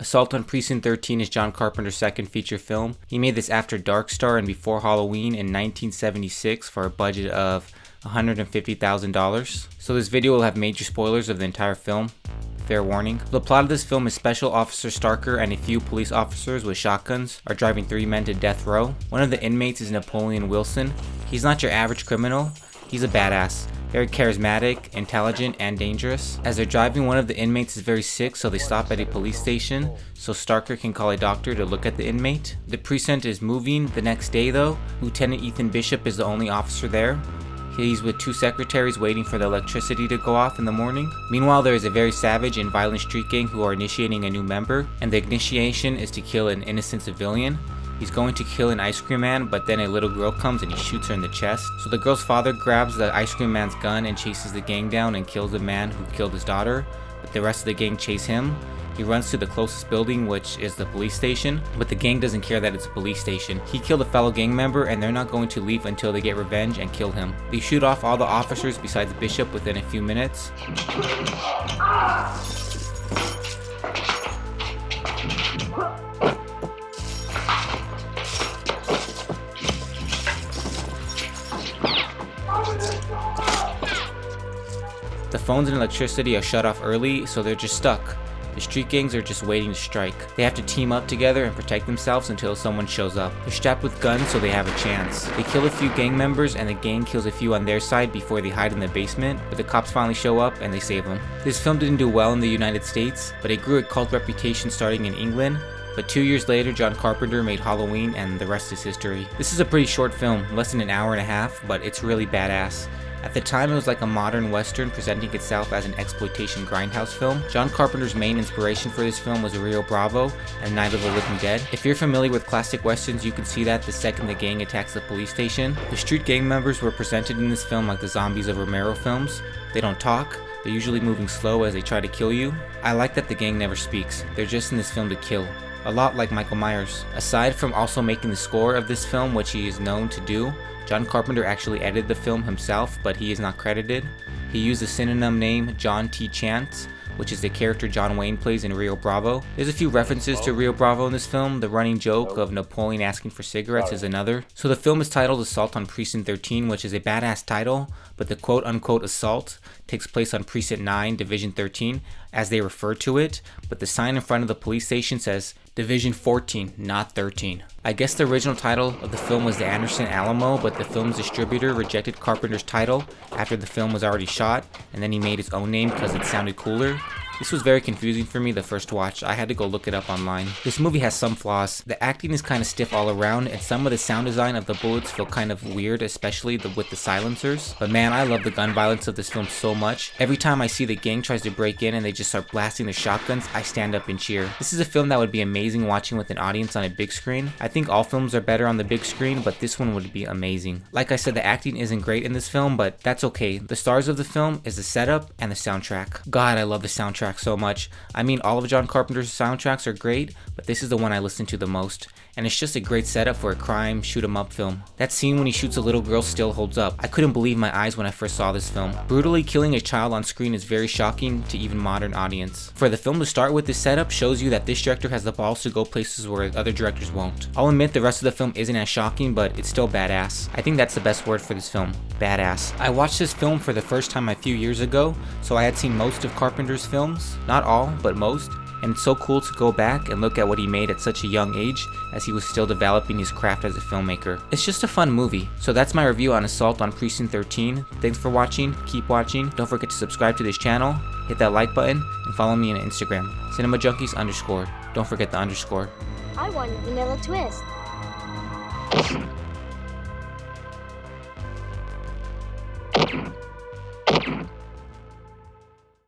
Assault on Precinct 13 is John Carpenter's second feature film. He made this after Dark Star and before Halloween in 1976 for a budget of $150,000. So this video will have major spoilers of the entire film. Fair warning. The plot of this film is Special Officer Starker and a few police officers with shotguns are driving 3 men to death row. One of the inmates is Napoleon Wilson. He's not your average criminal. He's a badass. Very charismatic, intelligent, and dangerous. As they're driving, one of the inmates is very sick, so they stop at a police station so Starker can call a doctor to look at the inmate. The precinct is moving the next day though. Lieutenant Ethan Bishop is the only officer there. He's with 2 secretaries waiting for the electricity to go off in the morning. Meanwhile, there is a very savage and violent street gang who are initiating a new member, and the initiation is to kill an innocent civilian. He's going to kill an ice cream man, but then a little girl comes and he shoots her in the chest. So the girl's father grabs the ice cream man's gun and chases the gang down and kills the man who killed his daughter, but the rest of the gang chase him. He runs to the closest building, which is the police station, but the gang doesn't care that it's a police station. He killed a fellow gang member and they're not going to leave until they get revenge and kill him. They shoot off all the officers besides Bishop within a few minutes. The phones and electricity are shut off early, so they're just stuck. The street gangs are just waiting to strike. They have to team up together and protect themselves until someone shows up. They're strapped with guns so they have a chance. They kill a few gang members and the gang kills a few on their side before they hide in the basement, but the cops finally show up and they save them. This film didn't do well in the United States, but it grew a cult reputation starting in England. But 2 years later, John Carpenter made Halloween and the rest is history. This is a pretty short film, less than an hour and a half, but it's really badass. At the time, it was like a modern western presenting itself as an exploitation grindhouse film. John Carpenter's main inspiration for this film was Rio Bravo and Night of the Living Dead. If you're familiar with classic westerns, you can see that the second the gang attacks the police station. The street gang members were presented in this film like the zombies of Romero films. They don't talk. They're usually moving slow as they try to kill you. I like that the gang never speaks. They're just in this film to kill. A lot like Michael Myers. Aside from also making the score of this film, which he is known to do, John Carpenter actually edited the film himself, but he is not credited. He used the synonym name John T. Chance, which is the character John Wayne plays in Rio Bravo. There's a few references to Rio Bravo in this film. The running joke of Napoleon asking for cigarettes is another. So the film is titled Assault on Precinct 13, which is a badass title, but the quote-unquote assault takes place on Precinct 9, Division 13, as they refer to it, but the sign in front of the police station says Division 14, not 13. I guess the original title of the film was the Anderson Alamo, but the film's distributor rejected Carpenter's title after the film was already shot, and then he made his own name because it sounded cooler. This was very confusing for me the first watch. I had to go look it up online. This movie has some flaws. The acting is kind of stiff all around, and some of the sound design of the bullets feel kind of weird, especially with the silencers. But man, I love the gun violence of this film so much. Every time I see the gang tries to break in and they just start blasting their shotguns, I stand up and cheer. This is a film that would be amazing watching with an audience on a big screen. I think all films are better on the big screen, but this one would be amazing. Like I said, the acting isn't great in this film, but that's okay. The stars of the film is the setup and the soundtrack. God, I love the soundtrack so much. I mean, all of John Carpenter's soundtracks are great, but this is the one I listen to the most. And it's just a great setup for a crime, shoot-'em-up film. That scene when he shoots a little girl still holds up. I couldn't believe my eyes when I first saw this film. Brutally killing a child on screen is very shocking to even modern audience. For the film to start with this setup shows you that this director has the balls to go places where other directors won't. I'll admit the rest of the film isn't as shocking, but it's still badass. I think that's the best word for this film. Badass. I watched this film for the first time a few years ago, so I had seen most of Carpenter's films. Not all, but most. And it's so cool to go back and look at what he made at such a young age as he was still developing his craft as a filmmaker. It's just a fun movie. So that's my review on Assault on Precinct 13. Thanks for watching, keep watching, don't forget to subscribe to this channel, hit that like button, and follow me on Instagram, cinemajunkies_. Don't forget the underscore. I want a vanilla twist.